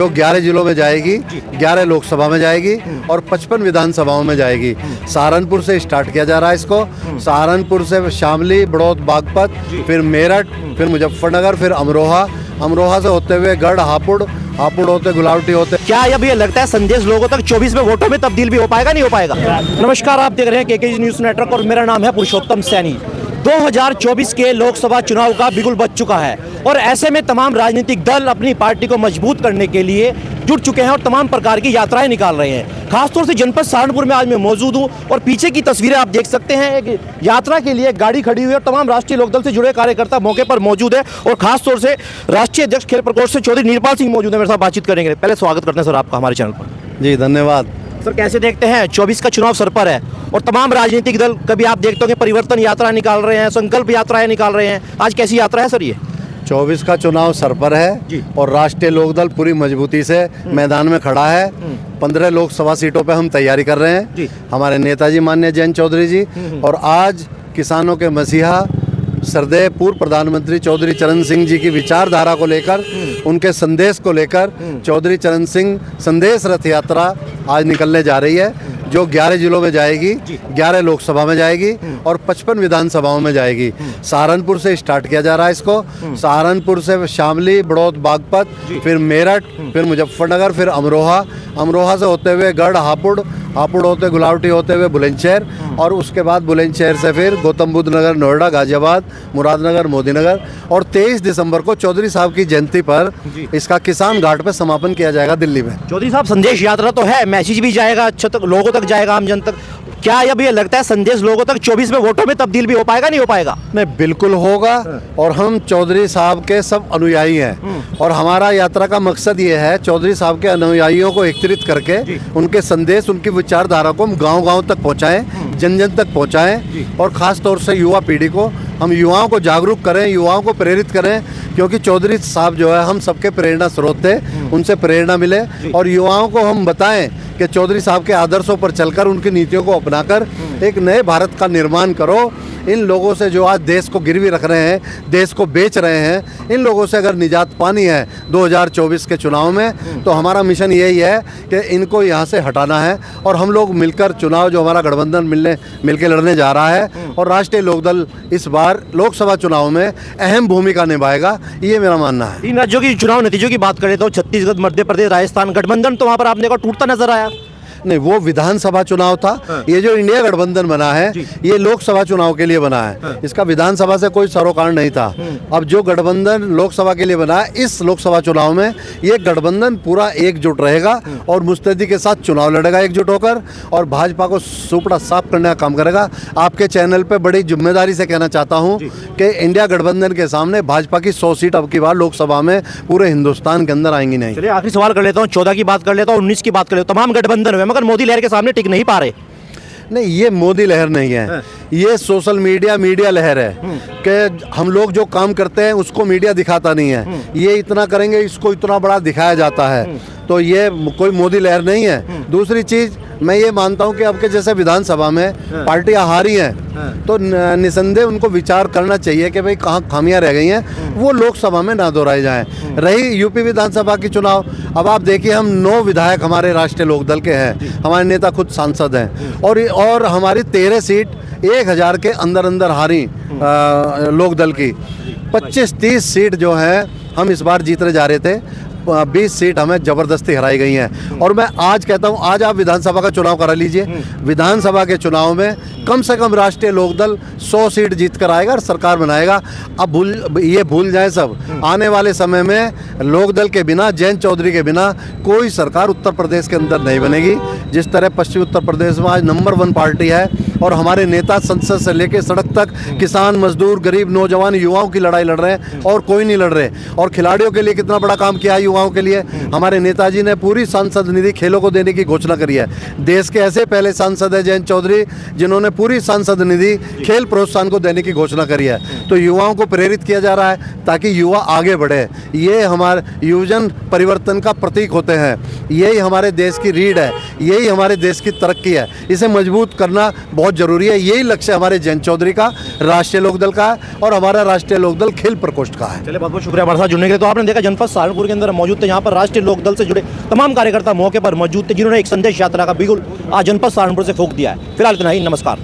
जो 11 जिलों में जाएगी, 11 लोकसभा में जाएगी और 55 विधानसभाओं में जाएगी। सहारनपुर से स्टार्ट किया जा रहा है इसको। सहारनपुर से शामली, बड़ौद, बागपत, फिर मेरठ, फिर मुजफ्फरनगर, फिर अमरोहा, अमरोहा से होते हुए गढ़, हापुड़, हापुड़ होते गुलावटी होते। क्या अब ये लगता है संदेश लोगों तक 24 में वोटों में तब्दील भी हो पाएगा, नहीं हो पाएगा? नमस्कार, आप देख रहे हैं केके न्यूज़ नेटवर्क और मेरा नाम है पुरुषोत्तम सैनी। 2024 के लोकसभा चुनाव का बिगुल बज चुका है और ऐसे में तमाम राजनीतिक दल अपनी पार्टी को मजबूत करने के लिए जुट चुके हैं और तमाम प्रकार की यात्राएं निकाल रहे हैं। खासतौर से जनपद सहारनपुर में आज मैं मौजूद हूं और पीछे की तस्वीरें आप देख सकते हैं। एक यात्रा के लिए एक गाड़ी खड़ी हुई है और तमाम राष्ट्रीय लोकदल से जुड़े कार्यकर्ता मौके पर मौजूद है और खासतौर से राष्ट्रीय अध्यक्ष खेल प्रकोष्ठ से चौधरी नीरपाल सिंह मौजूद है, मेरे साथ बातचीत करेंगे। पहले स्वागत करते हैं सर आपका हमारे चैनल पर। जी धन्यवाद सर, कैसे देखते हैं 24 का चुनाव सर पर है और तमाम राजनीतिक दल कभी आप देखते होंगे परिवर्तन यात्रा निकाल रहे हैं, संकल्प यात्राएं निकाल रहे हैं। आज कैसी यात्रा है सर ये? 24 का चुनाव सर पर है और राष्ट्रीय लोकदल पूरी मजबूती से मैदान में खड़ा है। 15 लोकसभा सीटों पे हम तैयारी कर रहे हैं। हमारे नेताजी माननीय जयंत चौधरी जी और आज किसानों के मसीहा सरदेव पूर्व प्रधानमंत्री चौधरी चरण सिंह जी की विचारधारा को लेकर, उनके संदेश को लेकर चौधरी चरण सिंह संदेश रथ यात्रा आज निकलने जा रही है, जो 11 जिलों में जाएगी, 11 लोकसभा में जाएगी और 55 विधानसभाओं में जाएगी। सहारनपुर से स्टार्ट किया जा रहा है इसको। सहारनपुर से शामली, बड़ौद, बागपत, फिर मेरठ, फिर मुजफ्फरनगर, फिर अमरोहा, अमरोहा से होते हुए गढ़, हापुड़, हापुड़ होते गुलावटी होते हुए बुलंदशहर और उसके बाद बुलंदशहर से फिर गौतम बुद्ध नगर, नोएडा, गाजियाबाद, मुरादनगर, मोदीनगर और 23 दिसंबर को चौधरी साहब की जयंती पर इसका किसान घाट पर समापन किया जाएगा दिल्ली में। चौधरी साहब, संदेश यात्रा तो है, मैसेज भी जाएगा अच्छा तक, लोगों तक जाएगा, आम जन तक। क्या अब ये लगता है संदेश लोगों तक 24 में वोटों में तब्दील भी हो पाएगा, नहीं हो पाएगा? नहीं, बिल्कुल होगा और हम चौधरी साहब के सब अनुयायी हैं और हमारा यात्रा का मकसद ये है चौधरी साहब के अनुयायियों को एकत्रित करके उनके संदेश, उनकी विचारधारा को हम गांव-गांव तक पहुंचाएं, जन-जन तक पहुंचाएं और ख़ास तौर से युवा पीढ़ी को, हम युवाओं को जागरूक करें, युवाओं को प्रेरित करें, क्योंकि चौधरी साहब जो है हम सबके प्रेरणा स्रोत थे, उनसे प्रेरणा मिले और युवाओं को हम बताएं कि चौधरी साहब के आदर्शों पर चलकर, उनकी नीतियों को अपनाकर एक नए भारत का निर्माण करो। इन लोगों से जो आज देश को गिरवी रख रहे हैं, देश को बेच रहे हैं, इन लोगों से अगर निजात पानी है 2024 के चुनाव में, तो हमारा मिशन यही है कि इनको यहाँ से हटाना है और हम लोग मिलकर चुनाव, जो हमारा गठबंधन मिलकर लड़ने जा रहा है और राष्ट्रीय लोकदल इस बार लोकसभा चुनाव में अहम भूमिका निभाएगा, ये मेरा मानना है। 3 राज्यों की चुनाव नतीजों की बात करें तो छत्तीसगढ़, मध्य प्रदेश, राजस्थान, गठबंधन तो वहाँ पर आपने को टूटता नजर आया। नहीं, वो विधानसभा चुनाव था। ये जो इंडिया गठबंधन बना है ये लोकसभा चुनाव के लिए बना है। इसका विधानसभा से कोई सरोकार नहीं था। अब जो गठबंधन लोकसभा के लिए बना है, इस लोकसभा चुनाव में ये गठबंधन पूरा एकजुट रहेगा और मुस्तैदी के साथ चुनाव लड़ेगा एकजुट होकर और भाजपा को सुपड़ा साफ करने का काम करेगा। आपके चैनल पे बड़ी जिम्मेदारी से कहना चाहता हूँ कि इंडिया गठबंधन के सामने भाजपा की 100 सीट अब की बार लोकसभा में पूरे हिंदुस्तान के अंदर आएंगी नहीं। चलिए आखिरी सवाल कर लेता हूँ, 14 की बात कर लेता हूँ, 19 की बात कर लेता हूँ। तमाम गठबंधन में मगर मोदी लहर के सामने टिक नहीं पा रहे। नहीं, ये मोदी लहर नहीं है, ये सोशल मीडिया लहर है कि हम लोग जो काम करते हैं उसको मीडिया दिखाता नहीं है। ये इतना करेंगे, इसको इतना बड़ा दिखाया जाता है, तो ये कोई मोदी लहर नहीं है। दूसरी चीज़, मैं ये मानता हूँ कि अब के जैसे विधानसभा में पार्टियां हारी हैं तो निसंदेह उनको विचार करना चाहिए कि भाई कहाँ खामियां रह गई हैं, वो लोकसभा में ना दोहराई जाएं। रही यूपी विधानसभा की चुनाव, अब आप देखिए हम 9 विधायक हमारे राष्ट्रीय लोकदल के हैं, हमारे नेता खुद सांसद हैं और हमारी 13 सीट 1000 के अंदर हारी लोकदल की। 25-30 सीट जो है हम इस बार जीतने जा रहे थे, 20 सीट हमें ज़बरदस्ती हराई गई हैं। और मैं आज कहता हूं, आज आप विधानसभा का चुनाव करा लीजिए, विधानसभा के चुनाव में कम से कम राष्ट्रीय लोकदल 100 सीट जीत कर आएगा और सरकार बनाएगा। अब ये भूल जाएं सब, आने वाले समय में लोकदल के बिना, जयंत चौधरी के बिना कोई सरकार उत्तर प्रदेश के अंदर नहीं बनेगी। जिस तरह पश्चिमी उत्तर प्रदेश में आज नंबर 1 पार्टी है और हमारे नेता संसद से लेकर सड़क तक किसान, मजदूर, गरीब, नौजवान, युवाओं की लड़ाई लड़ रहे हैं और कोई नहीं लड़ रहे। और खिलाड़ियों के लिए कितना बड़ा काम किया है युवाओं के लिए, हमारे नेताजी ने पूरी सांसद निधि खेलों को देने की घोषणा करी है। देश के ऐसे पहले सांसद है जयंत चौधरी जिन्होंने पूरी सांसद निधि खेल प्रोत्साहन को देने की घोषणा करी है। तो युवाओं को प्रेरित किया जा रहा है ताकि युवा आगे बढ़े। ये हमारे युवजन परिवर्तन का प्रतीक होते हैं, यही हमारे देश की रीढ़ है, यही हमारे देश की तरक्की है। इसे मजबूत करना बहुत बहुत ज़रूरी है। यही लक्ष्य हमारे जयंत चौधरी का, राष्ट्रीय लोकदल का है और हमारा राष्ट्रीय लोकदल खेल प्रकोष्ठ का है। चलिए बहुत बहुत शुक्रिया हमारे साथ जुड़ने के लिए। तो आपने देखा जनपद सहारनपुर के अंदर मौजूद थे, यहाँ पर राष्ट्रीय लोकदल से जुड़े तमाम कार्यकर्ता मौके पर मौजूद थे, जिन्होंने एक संदेश यात्रा का बिगुल आज जनपद सहारनपुर से फूंक दिया है। फिलहाल इतना ही, नमस्कार।